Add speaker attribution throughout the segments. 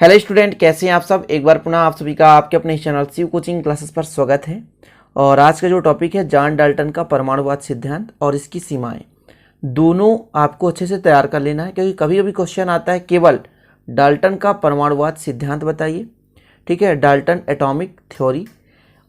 Speaker 1: Hello student, कैसे हैं आप सब। एक बार पुनः आप सभी का आपके अपने चैनल शिव कोचिंग क्लासेस पर स्वागत है। और आज का जो टॉपिक है जॉन डाल्टन का परमाणुवाद सिद्धांत और इसकी सीमाएं, दोनों आपको अच्छे से तैयार कर लेना है, क्योंकि कभी कभी क्वेश्चन आता है केवल डाल्टन का परमाणुवाद सिद्धांत बताइए, ठीक है, डाल्टन एटॉमिक थ्योरी।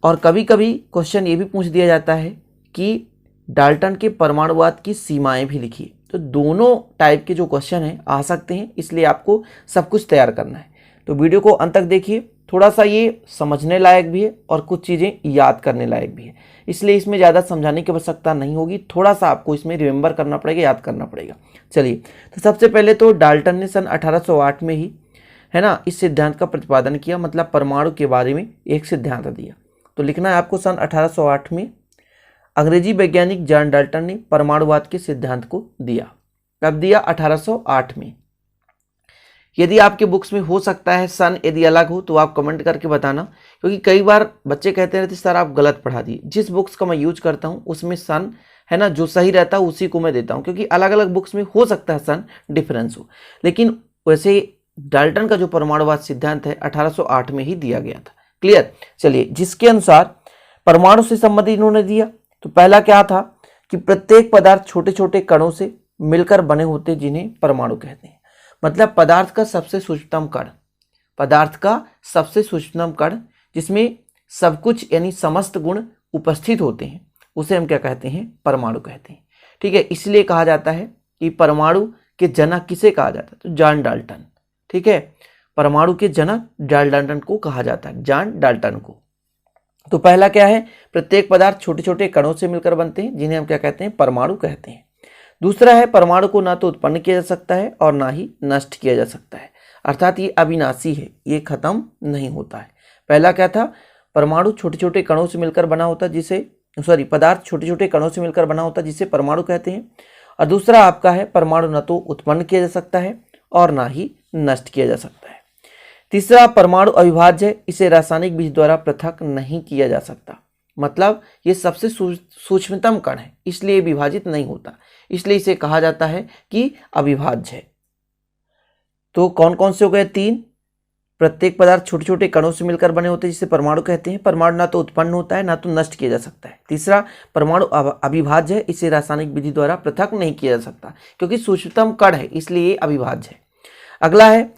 Speaker 1: और कभी कभी क्वेश्चन ये भी पूछ दिया जाता है कि डाल्टन के परमाणुवाद की सीमाएं भी लिखिए। तो दोनों टाइप के जो क्वेश्चन हैं आ सकते हैं, इसलिए आपको सब कुछ तैयार करना है। तो वीडियो को अंत तक देखिए, थोड़ा सा ये समझने लायक भी है और कुछ चीज़ें याद करने लायक भी है, इसलिए इसमें ज़्यादा समझाने की आवश्यकता नहीं होगी। थोड़ा सा आपको इसमें रिमेंबर करना पड़ेगा, याद करना पड़ेगा। चलिए, तो सबसे पहले तो डाल्टन ने सन 1808 में ही, है ना, इस सिद्धांत का प्रतिपादन किया, मतलब परमाणु के बारे में एक सिद्धांत दिया। तो लिखना है आपको, सन 1808 में अंग्रेजी वैज्ञानिक जॉन डाल्टन ने परमाणुवाद के सिद्धांत को दिया। कब दिया? 1808 में। यदि आपके बुक्स में हो सकता है सन यदि अलग हो तो आप कमेंट करके बताना, क्योंकि कई बार बच्चे कहते रहते सर आप गलत पढ़ा दिए। जिस बुक्स का मैं यूज करता हूँ उसमें सन, है ना, जो सही रहता है उसी को मैं देता हूँ, क्योंकि अलग अलग बुक्स में हो सकता है सन डिफरेंस हो। लेकिन वैसे डाल्टन का जो परमाणुवाद सिद्धांत है 1808 में ही दिया गया था। क्लियर? चलिए, जिसके अनुसार परमाणु से संबंधित इन्होंने दिया। तो पहला क्या था कि प्रत्येक पदार्थ छोटे छोटे कणों से मिलकर बने होते हैं, जिन्हें परमाणु कहते हैं। मतलब पदार्थ का सबसे सूक्ष्मतम कण, पदार्थ का सबसे सूक्ष्मतम कण जिसमें सब कुछ यानी समस्त गुण उपस्थित होते हैं, उसे हम क्या कहते हैं? परमाणु कहते हैं। ठीक है, इसलिए कहा जाता है कि परमाणु के जनक किसे कहा जाता है? तो जॉन डाल्टन। ठीक है, परमाणु के जनक जॉन डाल्टन को कहा जाता है, जॉन डाल्टन को। तो पहला क्या है? प्रत्येक पदार्थ छोटे छोटे कणों से मिलकर बनते हैं, जिन्हें हम क्या कहते हैं? परमाणु कहते हैं। दूसरा है, परमाणु को ना तो उत्पन्न किया जा सकता है और ना ही नष्ट किया जा सकता है, अर्थात ये अविनाशी है, ये खत्म नहीं होता है। पहला क्या था? परमाणु छोटे छोटे कणों से मिलकर बना होता, पदार्थ छोटे छोटे कणों से मिलकर बना होता, जिसे परमाणु कहते हैं। और दूसरा आपका है, परमाणु न तो उत्पन्न किया जा सकता है और ना ही नष्ट किया जा सकता है। तीसरा, परमाणु अविभाज्य है, इसे रासायनिक विधि द्वारा पृथक नहीं किया जा सकता, मतलब ये सबसे सूक्ष्मतम कण है, इसलिए विभाजित नहीं होता, इसलिए इसे कहा जाता है कि अविभाज्य है। तो कौन कौन से हो गए? 3। प्रत्येक पदार्थ छोटे छोटे कणों से मिलकर बने होते हैं, जिसे परमाणु कहते हैं। परमाणु ना तो उत्पन्न होता है ना तो नष्ट किया जा सकता है। तीसरा, परमाणु अविभाज्य है, इसे रासायनिक विधि द्वारा पृथक नहीं किया जा सकता, क्योंकि सूक्ष्मतम कण है, इसलिए ये अविभाज्य है। अगला है,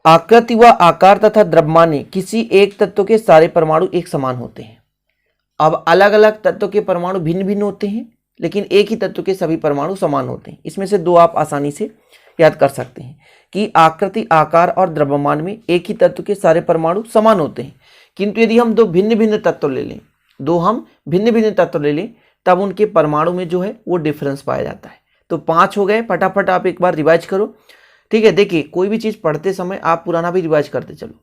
Speaker 1: आकृति व आकार तथा द्रव्यमान में किसी एक तत्व के सारे परमाणु एक समान होते हैं। अब अलग अलग तत्व के परमाणु भिन्न भिन्न होते हैं, लेकिन एक ही तत्व के सभी परमाणु समान होते हैं। इसमें से दो आप आसानी से याद कर सकते हैं कि आकृति, आकार और द्रव्यमान में एक ही तत्व के सारे परमाणु समान होते हैं, किंतु यदि हम दो भिन्न भिन्न तत्व ले लें, तब उनके परमाणु में जो है वो डिफरेंस पाया जाता है। तो 5 हो गए। फटाफट आप एक बार रिवाइज करो। ठीक है, देखिए, कोई भी चीज़ पढ़ते समय आप पुराना भी रिवाइज करते चलो।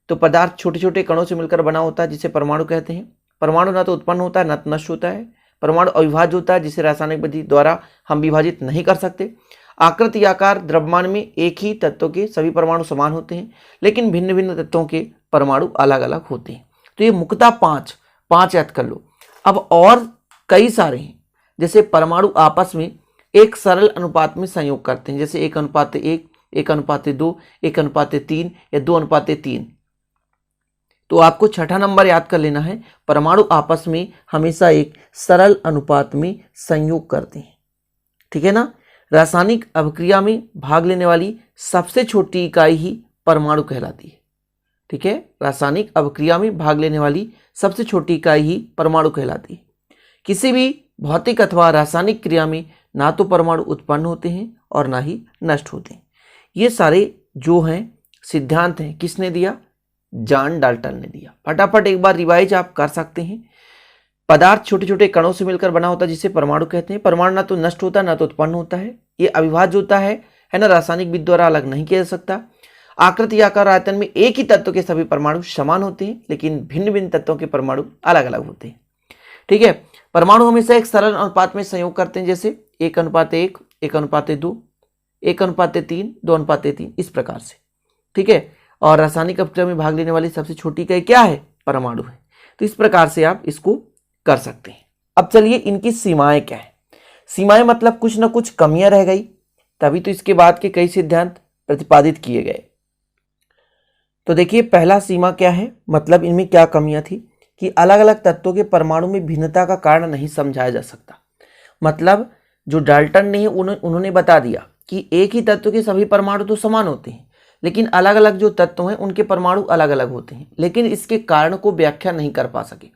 Speaker 1: तो पदार्थ छोटे छोटे कणों से मिलकर बना होता है, जिसे परमाणु कहते हैं। परमाणु ना तो उत्पन्न होता है ना तो नष्ट होता है। परमाणु अविभाज्य होता है, जिसे रासायनिक विधि द्वारा हम विभाजित नहीं कर सकते। आकृति, आकार, द्रव्यमान में एक ही तत्व के सभी परमाणु समान होते हैं, लेकिन भिन्न भिन्न तत्वों के परमाणु अलग अलग होते हैं। तो ये मुख्यतः 5 याद कर लो। अब और कई सारे हैं, जैसे परमाणु आपस में एक सरल अनुपात में संयोग करते हैं, जैसे 1:1, 1:2, 1:3 या 2:3। तो आपको छठा नंबर याद कर लेना है, परमाणु आपस में हमेशा एक सरल अनुपात में संयोग करते हैं। ठीक है ना? रासायनिक अभिक्रिया में भाग लेने वाली सबसे छोटी इकाई ही परमाणु कहलाती है। ठीक है, रासायनिक अभिक्रिया में भाग लेने वाली सबसे छोटी इकाई ही परमाणु कहलाती है। किसी भी भौतिक अथवा रासायनिक क्रिया में ना तो परमाणु उत्पन्न होते हैं और ना ही नष्ट होते हैं। ये सारे जो हैं सिद्धांत हैं, किसने दिया? जॉन डाल्टन ने दिया। फटाफट एक बार रिवाइज आप कर सकते हैं। पदार्थ छोटे छोटे कणों से मिलकर बना होता है, जिसे परमाणु कहते हैं। परमाणु ना तो नष्ट होता है ना तो उत्पन्न होता है, ये अविभाज्य होता है ना, रासायनिक विधि द्वारा अलग नहीं किया जा सकता। आकृति, आकार, आयतन में एक ही तत्व के सभी परमाणु समान होते हैं, लेकिन भिन्न भिन्न तत्वों के परमाणु अलग अलग होते हैं। ठीक है, परमाणु हमेशा एक सरल अनुपात में संयोग करते हैं, जैसे 1:1, 1:2, 1:3, 2:3, इस प्रकार से। ठीक है, और रासायनिक अभिक्रिया में भाग लेने वाली सबसे छोटी इकाई क्या है? परमाणु है। तो इस प्रकार से आप इसको कर सकते हैं। अब चलिए, इनकी सीमाएं क्या है? सीमाएं मतलब कुछ ना कुछ कमियां रह गई, तभी तो इसके बाद के कई सिद्धांत प्रतिपादित किए गए। तो देखिए पहला सीमा क्या है, मतलब इनमें क्या कमियां थी कि अलग अलग तत्वों के परमाणु में भिन्नता का कारण नहीं समझाया जा सकता। मतलब जो डाल्टन ने उन्होंने बता दिया कि एक ही तत्व के सभी परमाणु तो समान होते हैं, लेकिन अलग अलग जो तत्व हैं उनके परमाणु अलग अलग होते हैं, लेकिन इसके कारण को व्याख्या नहीं कर पा सके।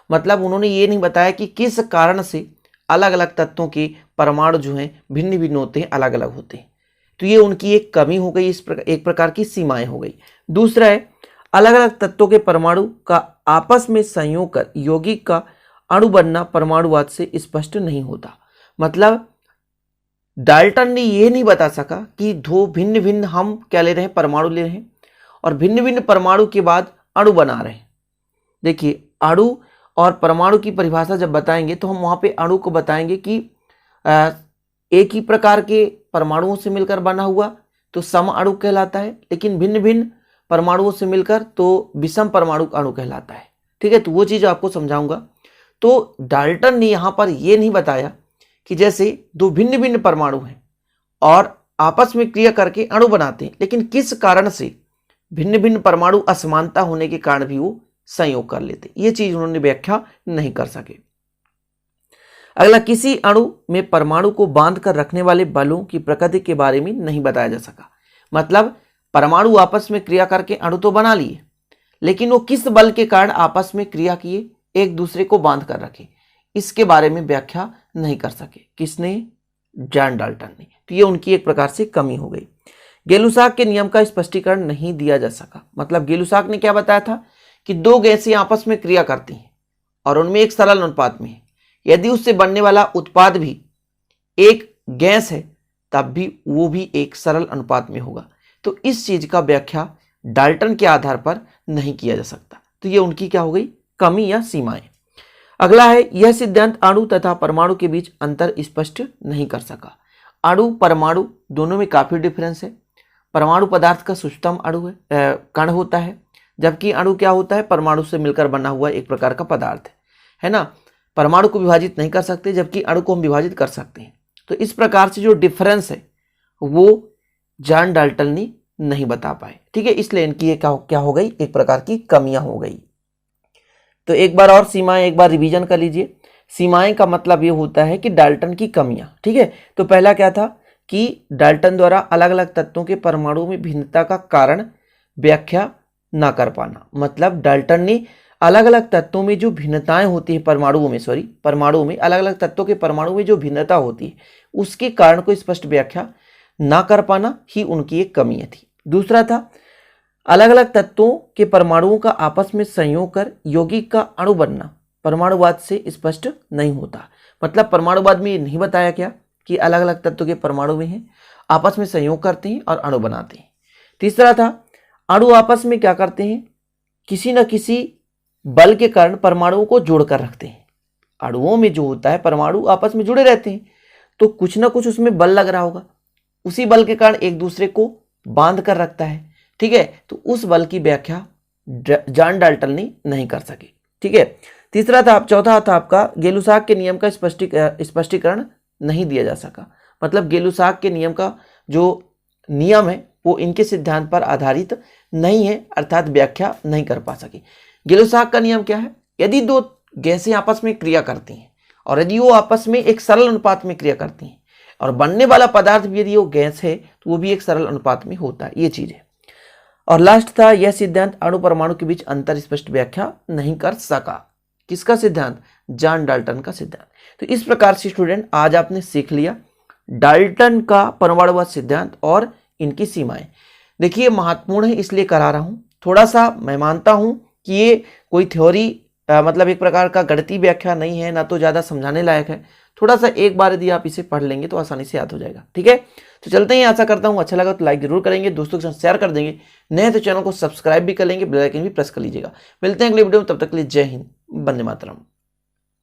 Speaker 1: मतलब उन्होंने ये नहीं बताया कि किस कारण से अलग अलग तत्वों के परमाणु जो हैं भिन्न भिन्न होते हैं, अलग अलग होते हैं। तो ये उनकी एक कमी हो गई, एक प्रकार की सीमाएं हो गई। दूसरा है अलग अलग तत्वों के परमाणु का आपस में संयोग कर यौगिक का अणु बनना परमाणुवाद से स्पष्ट नहीं होता। मतलब डाल्टन ने यह नहीं बता सका कि दो भिन्न भिन्न हम क्या ले रहे हैं, परमाणु ले रहे हैं और भिन्न भिन्न परमाणु के बाद अणु बना रहे हैं। देखिए अणु और परमाणु की परिभाषा जब बताएंगे तो हम वहां पे अणु को बताएंगे कि एक ही प्रकार के परमाणुओं से मिलकर बना हुआ तो सम अणु कहलाता है, लेकिन भिन्न भिन्न परमाणुओं से मिलकर तो विषम परमाणु अणु कहलाता है। ठीक है, तो वो चीज आपको समझाऊंगा। तो डाल्टन ने यहां पर यह नहीं बताया कि जैसे दो भिन्न भिन्न परमाणु हैं और आपस में क्रिया करके अणु बनाते हैं, लेकिन किस कारण से भिन्न भिन्न परमाणु असमानता होने के कारण भी वो संयोग कर लेते, ये चीज उन्होंने व्याख्या नहीं कर सके। अगला, किसी अणु में परमाणु को बांध कर रखने वाले बलों की प्रकृति के बारे में नहीं बताया जा सका। मतलब परमाणु आपस में क्रिया करके अणु तो बना लिए, लेकिन वो किस बल के कारण आपस में क्रिया किए, एक दूसरे को बांध कर रखे, इसके बारे में व्याख्या नहीं कर सके। किसने? जॉन डाल्टन ने। तो ये उनकी एक प्रकार से कमी हो गई। गेलुसाक के नियम का स्पष्टीकरण नहीं दिया जा सका। मतलब गेलुसाक ने क्या बताया था कि दो गैसें आपस में क्रिया करती हैं और उनमें एक सरल अनुपात में है, यदि उससे बनने वाला उत्पाद भी एक गैस है तब भी वो भी एक सरल अनुपात में होगा। तो इस चीज का व्याख्या डाल्टन के आधार पर नहीं किया जा सकता। तो ये उनकी क्या हो गई, कमी या सीमाएं। अगला है, यह सिद्धांत अणु तथा परमाणु के बीच अंतर स्पष्ट नहीं कर सका। अणु परमाणु दोनों में काफी डिफरेंस है। परमाणु पदार्थ का सूक्ष्मतम अणु है, कण होता है, जबकि अणु क्या होता है, परमाणु से मिलकर बना हुआ एक प्रकार का पदार्थ है ना। परमाणु को विभाजित नहीं कर सकते, जबकि अणु को हम विभाजित कर सकते हैं। तो इस प्रकार से जो डिफरेंस है वो जॉन डाल्टन ने नहीं बता पाए। ठीक है, इसलिए इनकी क्या हो गई, एक प्रकार की कमियां हो गई। तो एक बार और सीमाएं एक बार रिवीजन कर लीजिए। सीमाएं का मतलब ये होता है कि डाल्टन की कमियां। ठीक है, तो पहला क्या था कि डाल्टन द्वारा अलग अलग तत्वों के परमाणुओं में भिन्नता का कारण व्याख्या ना कर पाना। मतलब डाल्टन ने अलग अलग तत्वों में जो भिन्नताएं होती है परमाणुओं में अलग अलग तत्वों के परमाणु में जो भिन्नता होती है उसके कारण को स्पष्ट व्याख्या ना कर पाना ही उनकी एक कमी थी। दूसरा था, अलग अलग तत्वों के परमाणुओं का आपस में संयोग कर यौगिक का अणु बनना परमाणुवाद से स्पष्ट नहीं होता। मतलब परमाणुवाद में ये नहीं बताया गया कि अलग अलग तत्वों के परमाणु में हैं, आपस में संयोग करते हैं और अणु बनाते हैं। तीसरा था, अणु आपस में क्या करते हैं, किसी न किसी बल के कारण परमाणुओं को जोड़कर रखते हैं। अणुओं में जो होता है परमाणु आपस में जुड़े रहते हैं, तो कुछ ना कुछ उसमें बल लग रहा होगा, उसी बल के कारण एक दूसरे को बांध कर रखता है। ठीक है, तो उस बल की व्याख्या जॉन डाल्टन ने नहीं कर सके। ठीक है, चौथा था आपका, गेलुसाक के नियम का स्पष्टीकरण नहीं दिया जा सका। मतलब गेलुसाक के नियम का जो नियम है वो इनके सिद्धांत पर आधारित नहीं है, अर्थात व्याख्या नहीं कर पा सके। गेलुसाक का नियम क्या है, यदि दो गैसें आपस में क्रिया करती हैं और यदि वो आपस में एक सरल अनुपात में क्रिया करती हैं और बनने वाला पदार्थ भी यदि वो गैस है तो वो भी एक सरल अनुपात में होता है, ये चीज है। और लास्ट था, यह सिद्धांत अणु परमाणु के बीच अंतर स्पष्ट व्याख्या नहीं कर सका। किसका सिद्धांत? जॉन डाल्टन का सिद्धांत। तो इस प्रकार से स्टूडेंट आज आपने सीख लिया डाल्टन का परमाणुवाद सिद्धांत और इनकी सीमाएं। देखिए महत्वपूर्ण है इसलिए करा रहा हूं, थोड़ा सा मैं मानता हूं कि ये कोई थ्योरी मतलब एक प्रकार का गणितीय व्याख्या नहीं है, ना तो ज्यादा समझाने लायक है। थोड़ा सा एक बार यदि आप इसे पढ़ लेंगे तो आसानी से याद हो जाएगा। ठीक है, तो चलते हैं, आशा करता हूं अच्छा लगा तो लाइक जरूर करेंगे, दोस्तों के साथ शेयर कर देंगे, नए तो चैनल को सब्सक्राइब भी कर लेंगे, बेल आइकन भी प्रेस कर लीजिएगा। मिलते हैं अगले वीडियो में, तब तक के लिए जय हिंद, वंदे मातरम।